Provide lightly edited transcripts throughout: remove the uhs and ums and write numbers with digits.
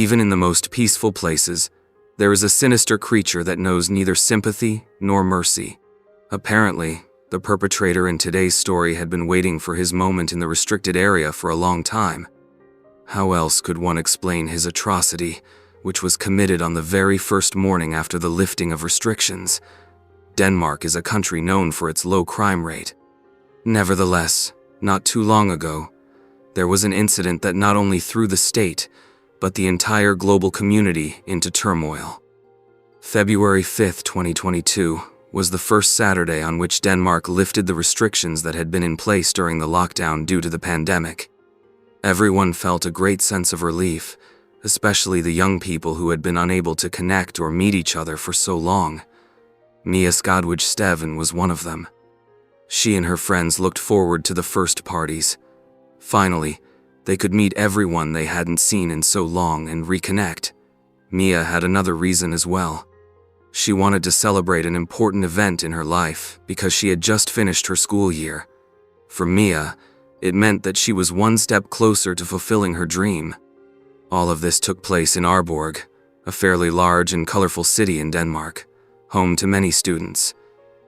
Even in the most peaceful places, there is a sinister creature that knows neither sympathy nor mercy. Apparently, the perpetrator in today's story had been waiting for his moment in the restricted area for a long time. How else could one explain his atrocity, which was committed on the very first morning after the lifting of restrictions? Denmark is a country known for its low crime rate. Nevertheless, not too long ago, there was an incident that not only threw the state, but the entire global community into turmoil. February 5, 2022, was the first Saturday on which Denmark lifted the restrictions that had been in place during the lockdown due to the pandemic. Everyone felt a great sense of relief, especially the young people who had been unable to connect or meet each other for so long. Skadhauge Stevn was one of them. She and her friends looked forward to the first parties. Finally, they could meet everyone they hadn't seen in so long and reconnect. Mia had another reason as well. She wanted to celebrate an important event in her life because she had just finished her school year. For Mia, it meant that she was one step closer to fulfilling her dream. All of this took place in Aalborg, a fairly large and colorful city in Denmark, home to many students.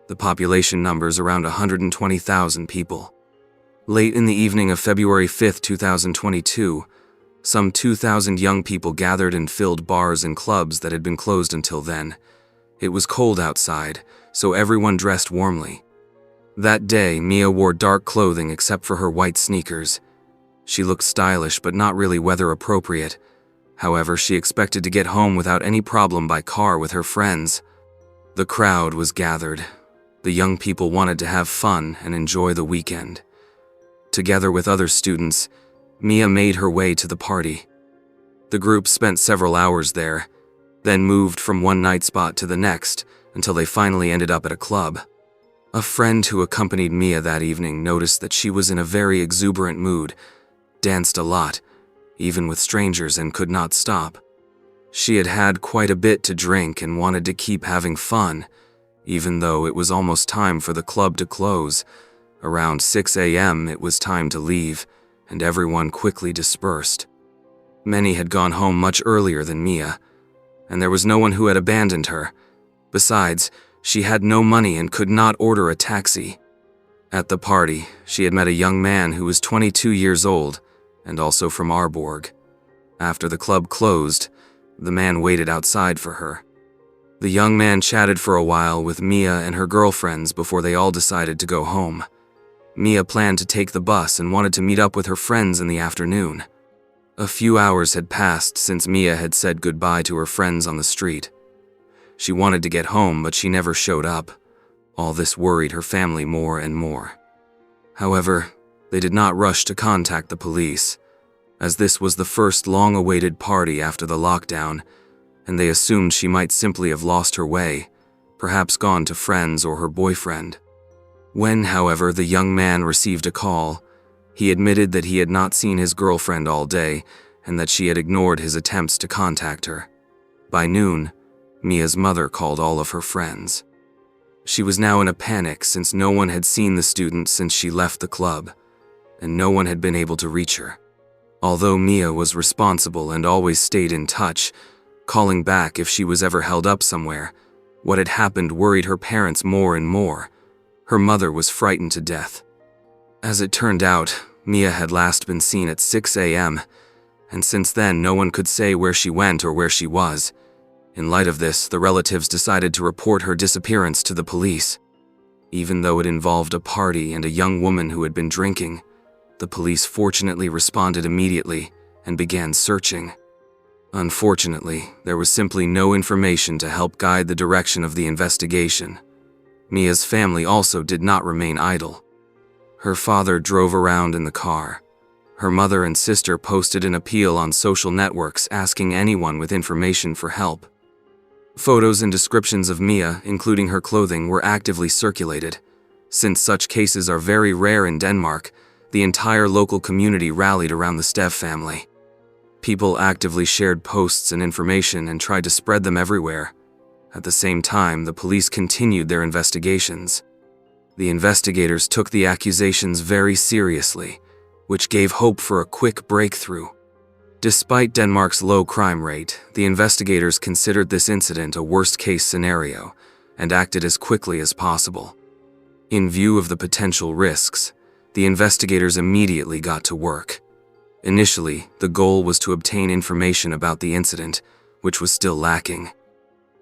The population numbers around 120,000 people. Late in the evening of February 5, 2022, some 2,000 young people gathered and filled bars and clubs that had been closed until then. It was cold outside, so everyone dressed warmly. That day, Mia wore dark clothing except for her white sneakers. She looked stylish but not really weather appropriate. However, she expected to get home without any problem by car with her friends. The crowd was gathered. The young people wanted to have fun and enjoy the weekend. Together with other students, Mia made her way to the party. The group spent several hours there, then moved from one night spot to the next until they finally ended up at a club. A friend who accompanied Mia that evening noticed that she was in a very exuberant mood, danced a lot, even with strangers, and could not stop. She had had quite a bit to drink and wanted to keep having fun, even though it was almost time for the club to close. Around 6 a.m. it was time to leave, and everyone quickly dispersed. Many had gone home much earlier than Mia, and there was no one who had abandoned her. Besides, she had no money and could not order a taxi. At the party, she had met a young man who was 22 years old and also from Aalborg. After the club closed, the man waited outside for her. The young man chatted for a while with Mia and her girlfriends before they all decided to go home. Mia planned to take the bus and wanted to meet up with her friends in the afternoon. A few hours had passed since Mia had said goodbye to her friends on the street. She wanted to get home, but she never showed up. All this worried her family more and more. However, they did not rush to contact the police, as this was the first long-awaited party after the lockdown, and they assumed she might simply have lost her way, perhaps gone to friends or her boyfriend. When, however, the young man received a call, he admitted that he had not seen his girlfriend all day and that she had ignored his attempts to contact her. By noon, Mia's mother called all of her friends. She was now in a panic since no one had seen the student since she left the club, and no one had been able to reach her. Although Mia was responsible and always stayed in touch, calling back if she was ever held up somewhere, what had happened worried her parents more and more. Her mother was frightened to death. As it turned out, Mia had last been seen at 6 a.m., and since then no one could say where she went or where she was. In light of this, the relatives decided to report her disappearance to the police. Even though it involved a party and a young woman who had been drinking, the police fortunately responded immediately and began searching. Unfortunately, there was simply no information to help guide the direction of the investigation. Mia's family also did not remain idle. Her father drove around in the car. Her mother and sister posted an appeal on social networks asking anyone with information for help. Photos and descriptions of Mia, including her clothing, were actively circulated. Since such cases are very rare in Denmark, the entire local community rallied around the Stevn family. People actively shared posts and information and tried to spread them everywhere. At the same time, the police continued their investigations. The investigators took the accusations very seriously, which gave hope for a quick breakthrough. Despite Denmark's low crime rate, the investigators considered this incident a worst-case scenario and acted as quickly as possible. In view of the potential risks, the investigators immediately got to work. Initially, the goal was to obtain information about the incident, which was still lacking.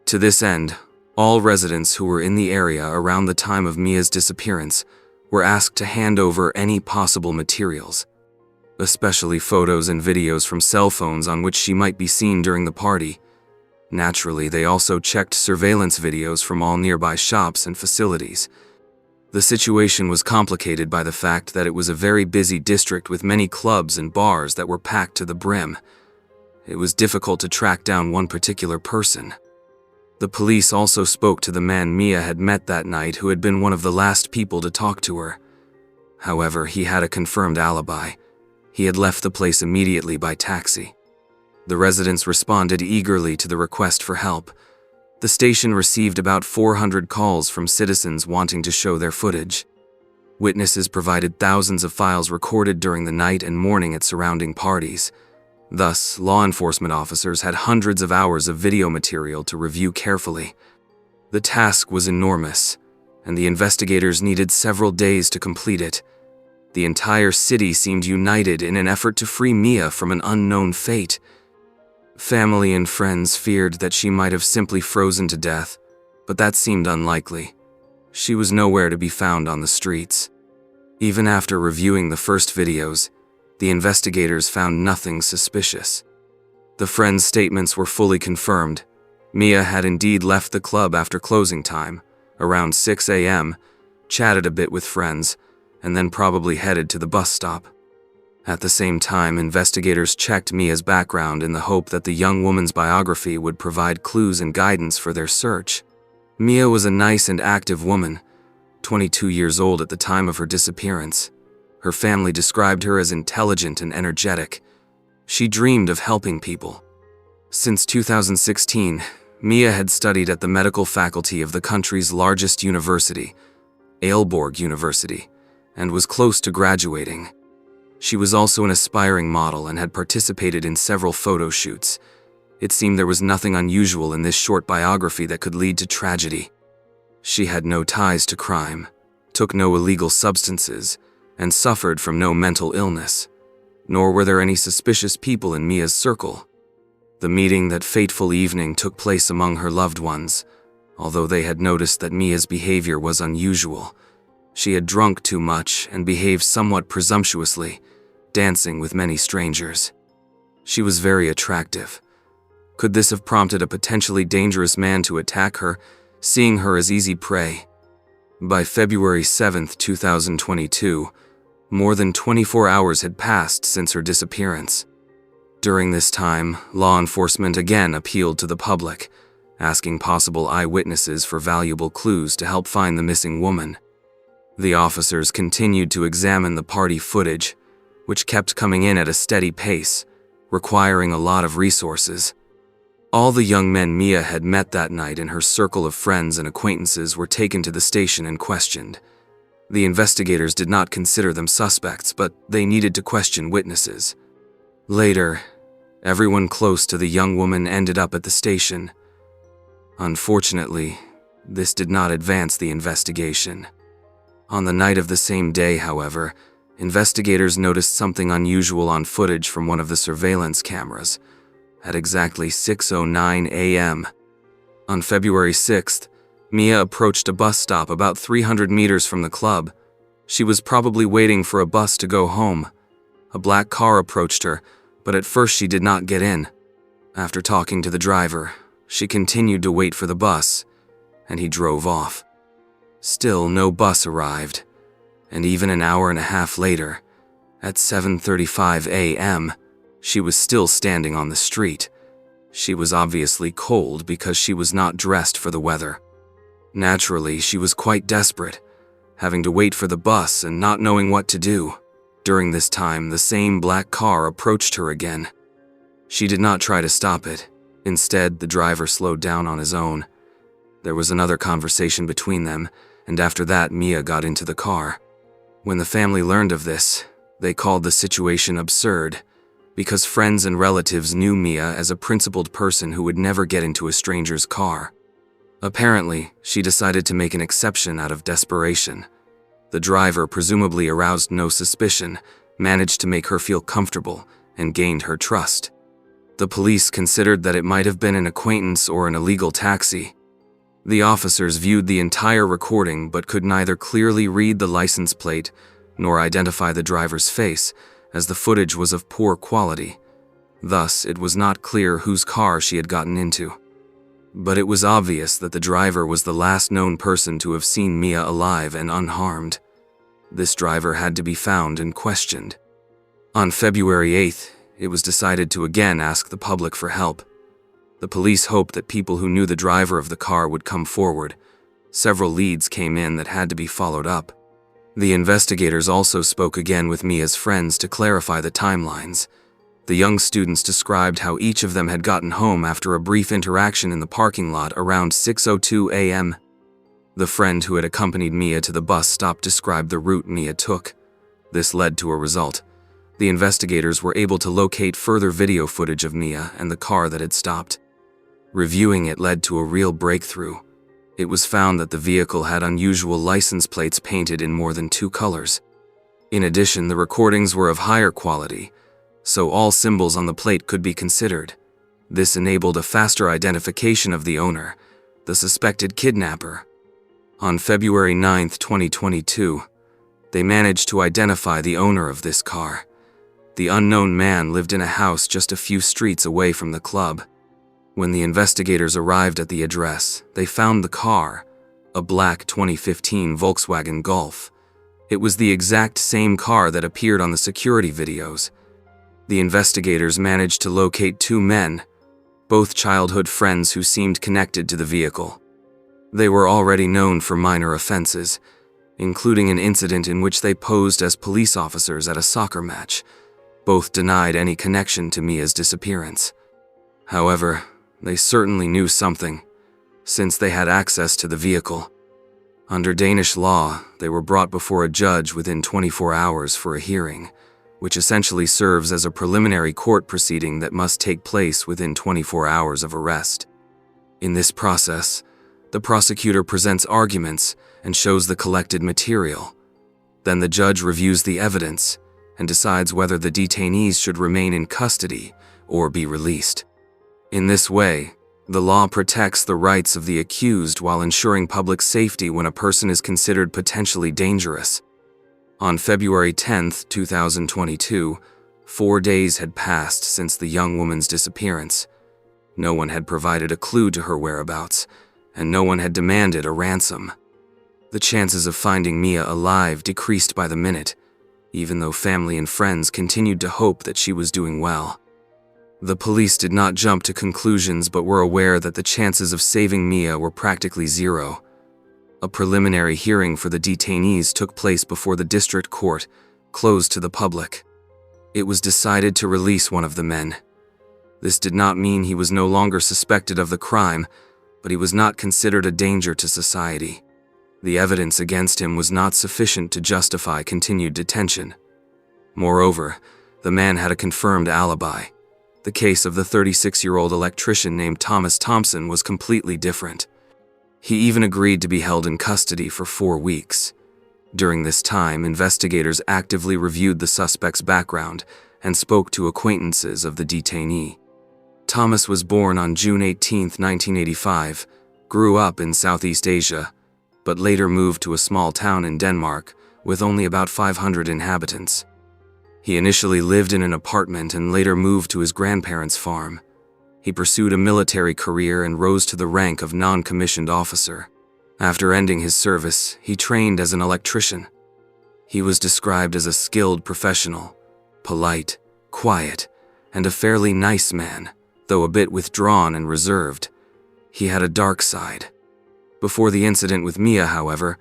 To this end, all residents who were in the area around the time of Mia's disappearance were asked to hand over any possible materials, especially photos and videos from cell phones on which she might be seen during the party. Naturally, they also checked surveillance videos from all nearby shops and facilities. The situation was complicated by the fact that it was a very busy district with many clubs and bars that were packed to the brim. It was difficult to track down one particular person. The police also spoke to the man Mia had met that night, who had been one of the last people to talk to her. However, he had a confirmed alibi. He had left the place immediately by taxi. The residents responded eagerly to the request for help. The station received about 400 calls from citizens wanting to show their footage. Witnesses provided thousands of files recorded during the night and morning at surrounding parties. Thus, law enforcement officers had hundreds of hours of video material to review carefully. The task was enormous, and the investigators needed several days to complete it. The entire city seemed united in an effort to free Mia from an unknown fate. Family and friends feared that she might have simply frozen to death, but that seemed unlikely. She was nowhere to be found on the streets. Even after reviewing the first videos, the investigators found nothing suspicious. The friends' statements were fully confirmed. Mia had indeed left the club after closing time, around 6 a.m., chatted a bit with friends, and then probably headed to the bus stop. At the same time, investigators checked Mia's background in the hope that the young woman's biography would provide clues and guidance for their search. Mia was a nice and active woman, 22 years old at the time of her disappearance. Her family described her as intelligent and energetic. She dreamed of helping people. Since 2016, Mia had studied at the medical faculty of the country's largest university, Aalborg University, and was close to graduating. She was also an aspiring model and had participated in several photo shoots. It seemed there was nothing unusual in this short biography that could lead to tragedy. She had no ties to crime, took no illegal substances, and suffered from no mental illness, nor were there any suspicious people in Mia's circle. The meeting that fateful evening took place among her loved ones, although they had noticed that Mia's behavior was unusual. She had drunk too much and behaved somewhat presumptuously, dancing with many strangers. She was very attractive. Could this have prompted a potentially dangerous man to attack her, seeing her as easy prey? By February 7, 2022, more than 24 hours had passed since her disappearance. During this time, law enforcement again appealed to the public, asking possible eyewitnesses for valuable clues to help find the missing woman. The officers continued to examine the party footage, which kept coming in at a steady pace, requiring a lot of resources. All the young men Mia had met that night in her circle of friends and acquaintances were taken to the station and questioned. The investigators did not consider them suspects, but they needed to question witnesses. Later, everyone close to the young woman ended up at the station. Unfortunately, this did not advance the investigation. On the night of the same day, however, investigators noticed something unusual on footage from one of the surveillance cameras at exactly 6:09 a.m. On February 6th, Mia approached a bus stop about 300 meters from the club. She was probably waiting for a bus to go home. A black car approached her, but at first she did not get in. After talking to the driver, she continued to wait for the bus, and he drove off. Still, no bus arrived, and even an hour and a half later, at 7:35 a.m., she was still standing on the street. She was obviously cold because she was not dressed for the weather. Naturally, she was quite desperate, having to wait for the bus and not knowing what to do. During this time, the same black car approached her again. She did not try to stop it. Instead, the driver slowed down on his own. There was another conversation between them, and after that, Mia got into the car. When the family learned of this, they called the situation absurd, because friends and relatives knew Mia as a principled person who would never get into a stranger's car. Apparently, she decided to make an exception out of desperation. The driver, presumably aroused no suspicion, managed to make her feel comfortable and gained her trust. The police considered that it might have been an acquaintance or an illegal taxi. The officers viewed the entire recording but could neither clearly read the license plate nor identify the driver's face, as the footage was of poor quality. Thus, it was not clear whose car she had gotten into. But it was obvious that the driver was the last known person to have seen Mia alive and unharmed. This driver had to be found and questioned. On February 8th, it was decided to again ask the public for help. The police hoped that people who knew the driver of the car would come forward. Several leads came in that had to be followed up. The investigators also spoke again with Mia's friends to clarify the timelines. The young students described how each of them had gotten home after a brief interaction in the parking lot around 6:02 a.m. The friend who had accompanied Mia to the bus stop described the route Mia took. This led to a result. The investigators were able to locate further video footage of Mia and the car that had stopped. Reviewing it led to a real breakthrough. It was found that the vehicle had unusual license plates painted in more than 2 colors. In addition, the recordings were of higher quality, so all symbols on the plate could be considered. This enabled a faster identification of the owner, the suspected kidnapper. On February 9, 2022, they managed to identify the owner of this car. The unknown man lived in a house just a few streets away from the club. When the investigators arrived at the address, they found the car, a black 2015 Volkswagen Golf. It was the exact same car that appeared on the security videos. The investigators managed to locate 2 men, both childhood friends who seemed connected to the vehicle. They were already known for minor offenses, including an incident in which they posed as police officers at a soccer match. Both denied any connection to Mia's disappearance. However, they certainly knew something, since they had access to the vehicle. Under Danish law, they were brought before a judge within 24 hours for a hearing, which essentially serves as a preliminary court proceeding that must take place within 24 hours of arrest. In this process, the prosecutor presents arguments and shows the collected material. Then the judge reviews the evidence and decides whether the detainees should remain in custody or be released. In this way, the law protects the rights of the accused while ensuring public safety when a person is considered potentially dangerous. On February 10, 2022, 4 days had passed since the young woman's disappearance. No one had provided a clue to her whereabouts, and no one had demanded a ransom. The chances of finding Mia alive decreased by the minute, even though family and friends continued to hope that she was doing well. The police did not jump to conclusions but were aware that the chances of saving Mia were practically zero. A preliminary hearing for the detainees took place before the district court, closed to the public. It was decided to release one of the men. This did not mean he was no longer suspected of the crime, but he was not considered a danger to society. The evidence against him was not sufficient to justify continued detention. Moreover, the man had a confirmed alibi. The case of the 36-year-old electrician named Thomas Thompson was completely different. He even agreed to be held in custody for 4 weeks. During this time, investigators actively reviewed the suspect's background and spoke to acquaintances of the detainee. Thomas was born on June 18, 1985, grew up in Southeast Asia, but later moved to a small town in Denmark with only about 500 inhabitants. He initially lived in an apartment and later moved to his grandparents' farm. He pursued a military career and rose to the rank of non-commissioned officer. After ending his service, he trained as an electrician. He was described as a skilled professional, polite, quiet, and a fairly nice man, though a bit withdrawn and reserved. He had a dark side. Before the incident with Mia, however,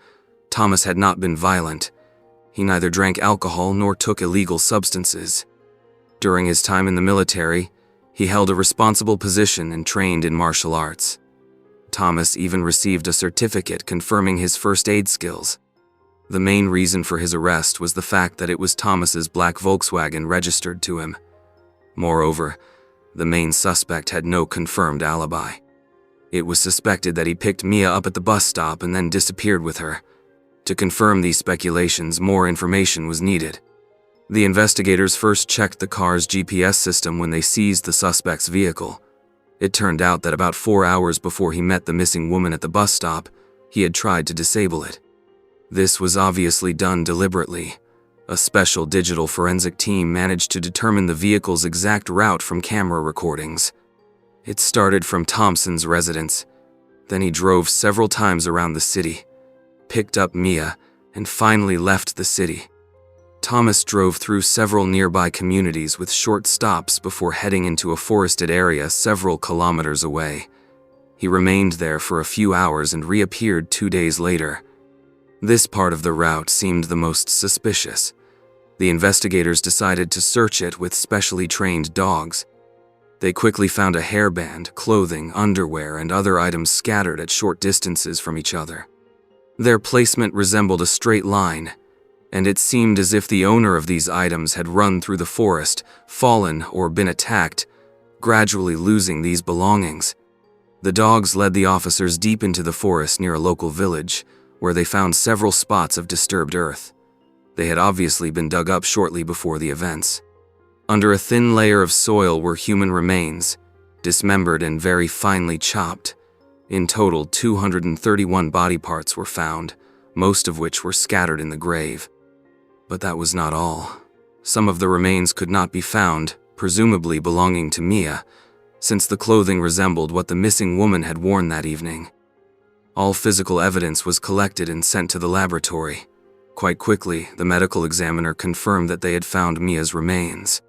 Thomas had not been violent. He neither drank alcohol nor took illegal substances. During his time in the military, he held a responsible position and trained in martial arts. Thomas even received a certificate confirming his first aid skills. The main reason for his arrest was the fact that it was Thomas's black Volkswagen registered to him. Moreover, the main suspect had no confirmed alibi. It was suspected that he picked Mia up at the bus stop and then disappeared with her. To confirm these speculations, more information was needed. The investigators first checked the car's GPS system when they seized the suspect's vehicle. It turned out that about 4 hours before he met the missing woman at the bus stop, he had tried to disable it. This was obviously done deliberately. A special digital forensic team managed to determine the vehicle's exact route from camera recordings. It started from Thompson's residence. Then he drove several times around the city, picked up Mia, and finally left the city. Thomas drove through several nearby communities with short stops before heading into a forested area several kilometers away. He remained there for a few hours and reappeared 2 days later. This part of the route seemed the most suspicious. The investigators decided to search it with specially trained dogs. They quickly found a hairband, clothing, underwear, and other items scattered at short distances from each other. Their placement resembled a straight line, and it seemed as if the owner of these items had run through the forest, fallen, or been attacked, gradually losing these belongings. The dogs led the officers deep into the forest near a local village, where they found several spots of disturbed earth. They had obviously been dug up shortly before the events. Under a thin layer of soil were human remains, dismembered and very finely chopped. In total, 231 body parts were found, most of which were scattered in the grave. But that was not all. Some of the remains could not be found, presumably belonging to Mia, since the clothing resembled what the missing woman had worn that evening. All physical evidence was collected and sent to the laboratory. Quite quickly, the medical examiner confirmed that they had found Mia's remains.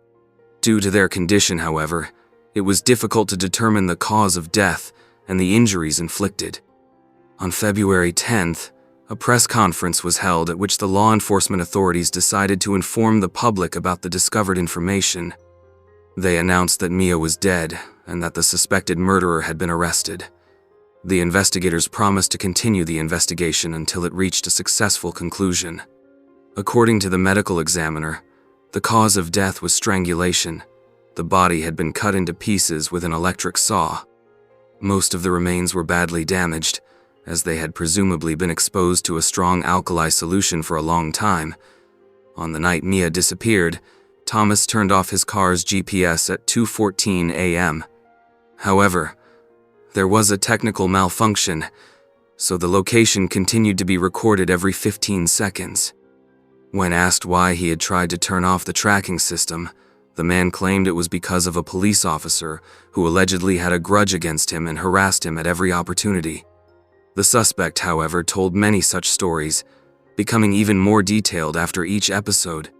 Due to their condition, however, it was difficult to determine the cause of death and the injuries inflicted. On February 10th, a press conference was held at which the law enforcement authorities decided to inform the public about the discovered information. They announced that Mia was dead and that the suspected murderer had been arrested. The investigators promised to continue the investigation until it reached a successful conclusion. According to the medical examiner, the cause of death was strangulation. The body had been cut into pieces with an electric saw. Most of the remains were badly damaged, as they had presumably been exposed to a strong alkali solution for a long time. On the night Mia disappeared, Thomas turned off his car's GPS at 2:14 a.m. However, there was a technical malfunction, so the location continued to be recorded every 15 seconds. When asked why he had tried to turn off the tracking system, the man claimed it was because of a police officer who allegedly had a grudge against him and harassed him at every opportunity. The suspect, however, told many such stories, becoming even more detailed after each episode.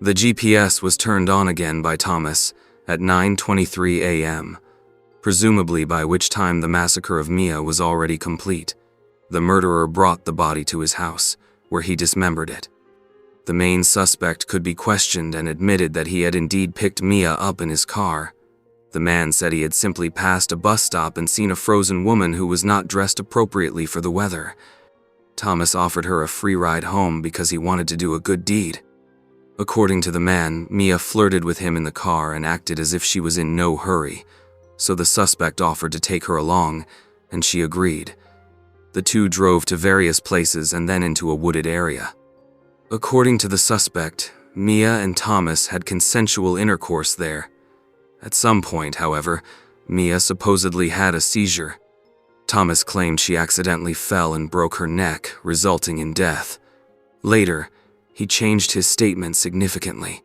The GPS was turned on again by Thomas at 9:23 a.m., presumably by which time the massacre of Mia was already complete. The murderer brought the body to his house, where he dismembered it. The main suspect could be questioned and admitted that he had indeed picked Mia up in his car. The man said he had simply passed a bus stop and seen a frozen woman who was not dressed appropriately for the weather. Thomas offered her a free ride home because he wanted to do a good deed. According to the man, Mia flirted with him in the car and acted as if she was in no hurry, so the suspect offered to take her along, and she agreed. The two drove to various places and then into a wooded area. According to the suspect, Mia and Thomas had consensual intercourse there. At some point, however, Mia supposedly had a seizure. Thomas claimed she accidentally fell and broke her neck, resulting in death. Later, he changed his statement significantly.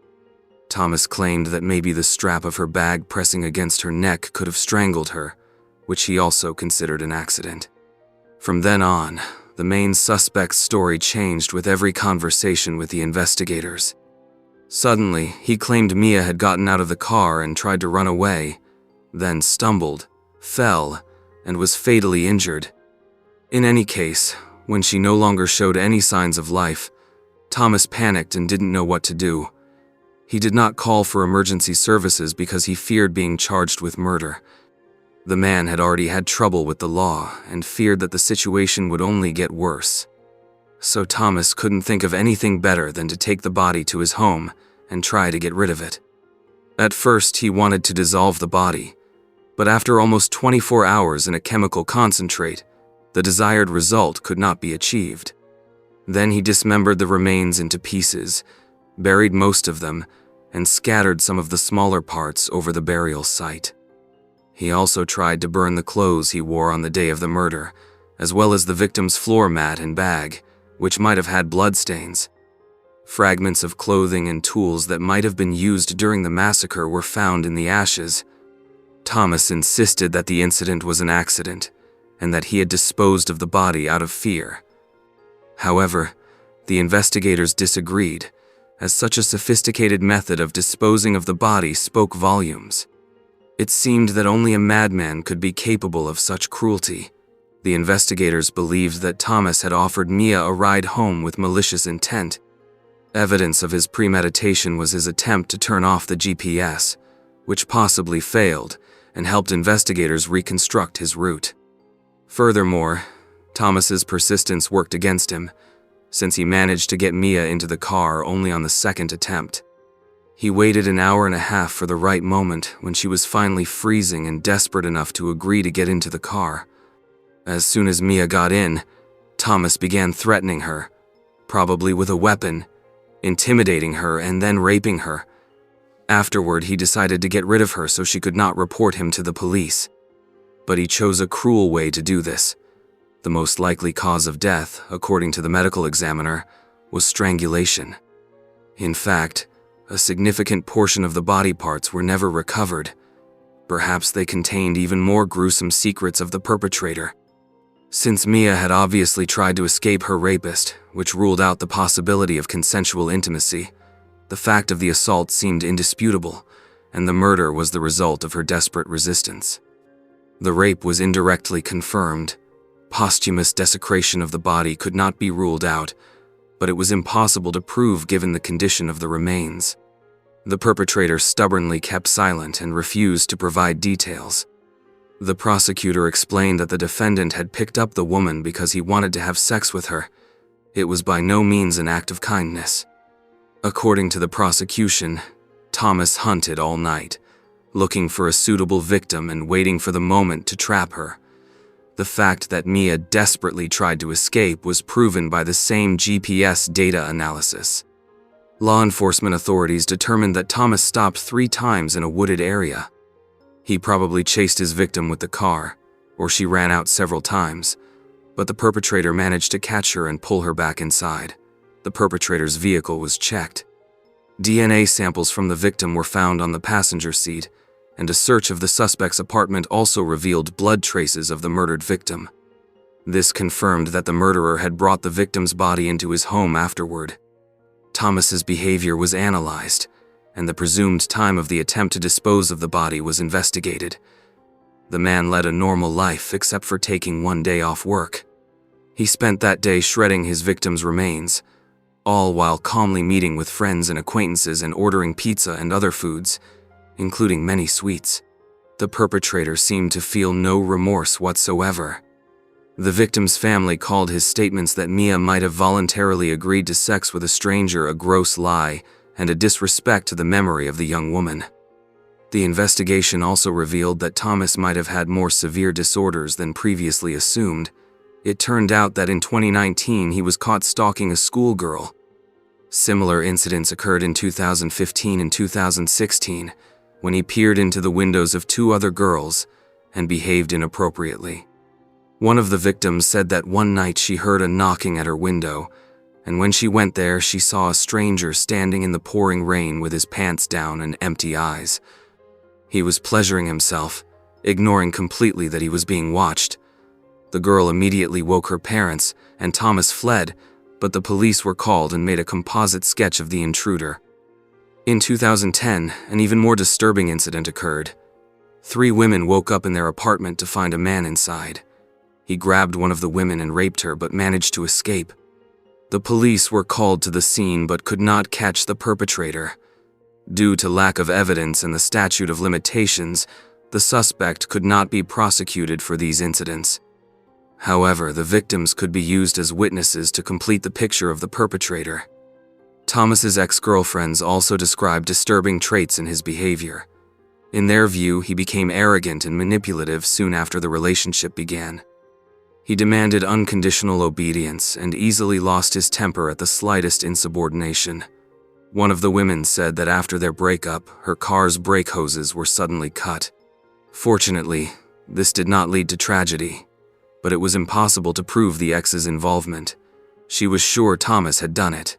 Thomas claimed that maybe the strap of her bag pressing against her neck could have strangled her, which he also considered an accident. From then on, the main suspect's story changed with every conversation with the investigators. Suddenly, he claimed Mia had gotten out of the car and tried to run away, then stumbled, fell, and was fatally injured. In any case, when she no longer showed any signs of life, Thomas panicked and didn't know what to do. He did not call for emergency services because he feared being charged with murder. The man had already had trouble with the law and feared that the situation would only get worse. So Thomas couldn't think of anything better than to take the body to his home and try to get rid of it. At first, he wanted to dissolve the body, but after almost 24 hours in a chemical concentrate, the desired result could not be achieved. Then he dismembered the remains into pieces, buried most of them, and scattered some of the smaller parts over the burial site. He also tried to burn the clothes he wore on the day of the murder, as well as the victim's floor mat and bag, which might have had bloodstains. Fragments of clothing and tools that might have been used during the massacre were found in the ashes. Thomas insisted that the incident was an accident, and that he had disposed of the body out of fear. However, the investigators disagreed, as such a sophisticated method of disposing of the body spoke volumes. It seemed that only a madman could be capable of such cruelty. The investigators believed that Thomas had offered Mia a ride home with malicious intent. Evidence of his premeditation was his attempt to turn off the GPS, which possibly failed and helped investigators reconstruct his route. Furthermore, Thomas's persistence worked against him, since he managed to get Mia into the car only on the second attempt. He waited an hour and a half for the right moment when she was finally freezing and desperate enough to agree to get into the car. As soon as Mia got in, Thomas began threatening her, probably with a weapon, intimidating her and then raping her. Afterward, he decided to get rid of her so she could not report him to the police. But he chose a cruel way to do this. The most likely cause of death, according to the medical examiner, was strangulation. In fact, a significant portion of the body parts were never recovered. Perhaps they contained even more gruesome secrets of the perpetrator. Since Mia had obviously tried to escape her rapist, which ruled out the possibility of consensual intimacy, the fact of the assault seemed indisputable, and the murder was the result of her desperate resistance. The rape was indirectly confirmed. Posthumous desecration of the body could not be ruled out, but it was impossible to prove given the condition of the remains. The perpetrator stubbornly kept silent and refused to provide details. The prosecutor explained that the defendant had picked up the woman because he wanted to have sex with her. It was by no means an act of kindness. According to the prosecution, Thomas hunted all night, looking for a suitable victim and waiting for the moment to trap her. The fact that Mia desperately tried to escape was proven by the same GPS data analysis. Law enforcement authorities determined that Thomas stopped 3 times in a wooded area. He probably chased his victim with the car, or she ran out several times, but the perpetrator managed to catch her and pull her back inside. The perpetrator's vehicle was checked. DNA samples from the victim were found on the passenger seat, and a search of the suspect's apartment also revealed blood traces of the murdered victim. This confirmed that the murderer had brought the victim's body into his home afterward. Thomas's behavior was analyzed, and the presumed time of the attempt to dispose of the body was investigated. The man led a normal life except for taking 1 day off work. He spent that day shredding his victim's remains, all while calmly meeting with friends and acquaintances and ordering pizza and other foods, including many sweets. The perpetrator seemed to feel no remorse whatsoever. The victim's family called his statements that Mia might have voluntarily agreed to sex with a stranger a gross lie and a disrespect to the memory of the young woman. The investigation also revealed that Thomas might have had more severe disorders than previously assumed. It turned out that in 2019 he was caught stalking a schoolgirl. Similar incidents occurred in 2015 and 2016, when he peered into the windows of 2 other girls and behaved inappropriately. One of the victims said that one night she heard a knocking at her window, and when she went there, she saw a stranger standing in the pouring rain with his pants down and empty eyes. He was pleasuring himself, ignoring completely that he was being watched. The girl immediately woke her parents, and Thomas fled, but the police were called and made a composite sketch of the intruder. In 2010, an even more disturbing incident occurred. 3 women woke up in their apartment to find a man inside. He grabbed one of the women and raped her but managed to escape. The police were called to the scene but could not catch the perpetrator. Due to lack of evidence and the statute of limitations, the suspect could not be prosecuted for these incidents. However, the victims could be used as witnesses to complete the picture of the perpetrator. Thomas's ex-girlfriends also described disturbing traits in his behavior. In their view, he became arrogant and manipulative soon after the relationship began. He demanded unconditional obedience and easily lost his temper at the slightest insubordination. One of the women said that after their breakup, her car's brake hoses were suddenly cut. Fortunately, this did not lead to tragedy, but it was impossible to prove the ex's involvement. She was sure Thomas had done it.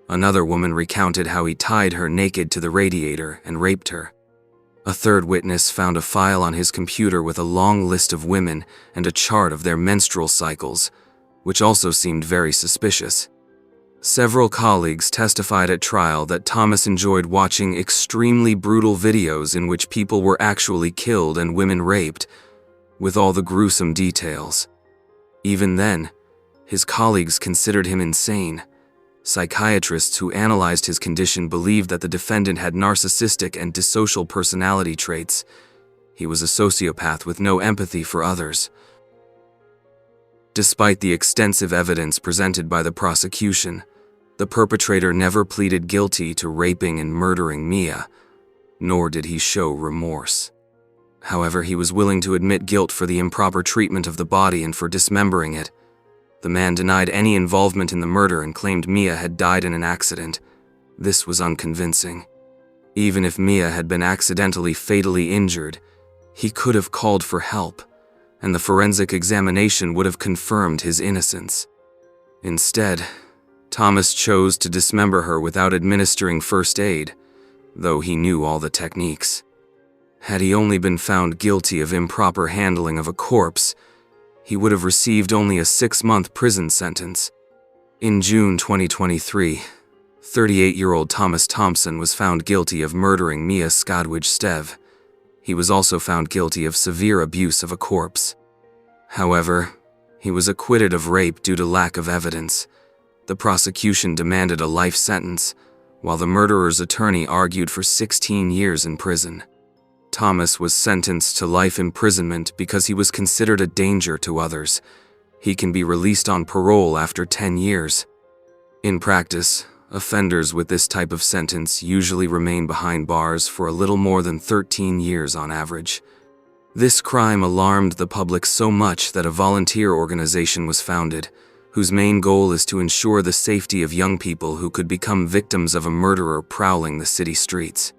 Another woman recounted how he tied her naked to the radiator and raped her. A third witness found a file on his computer with a long list of women and a chart of their menstrual cycles, which also seemed very suspicious. Several colleagues testified at trial that Thomas enjoyed watching extremely brutal videos in which people were actually killed and women raped, with all the gruesome details. Even then, his colleagues considered him insane. Psychiatrists who analyzed his condition believed that the defendant had narcissistic and dissocial personality traits. He was a sociopath with no empathy for others. Despite the extensive evidence presented by the prosecution, the perpetrator never pleaded guilty to raping and murdering Mia, nor did he show remorse. However, he was willing to admit guilt for the improper treatment of the body and for dismembering it. The man denied any involvement in the murder and claimed Mia had died in an accident. This was unconvincing. Even if Mia had been accidentally fatally injured, he could have called for help, and the forensic examination would have confirmed his innocence. Instead, Thomas chose to dismember her without administering first aid, though he knew all the techniques. Had he only been found guilty of improper handling of a corpse, he would have received only a 6-month prison sentence. In June 2023, 38-year-old Thomas Thompson was found guilty of murdering Mia Skadhauge Stevn. He was also found guilty of severe abuse of a corpse. However, he was acquitted of rape due to lack of evidence. The prosecution demanded a life sentence, while the murderer's attorney argued for 16 years in prison. Thomas was sentenced to life imprisonment because he was considered a danger to others. He can be released on parole after 10 years. In practice, offenders with this type of sentence usually remain behind bars for a little more than 13 years on average. This crime alarmed the public so much that a volunteer organization was founded, whose main goal is to ensure the safety of young people who could become victims of a murderer prowling the city streets.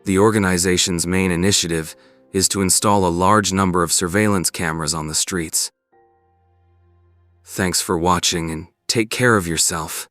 The organization's main initiative is to install a large number of surveillance cameras on the streets. Thanks for watching and take care of yourself.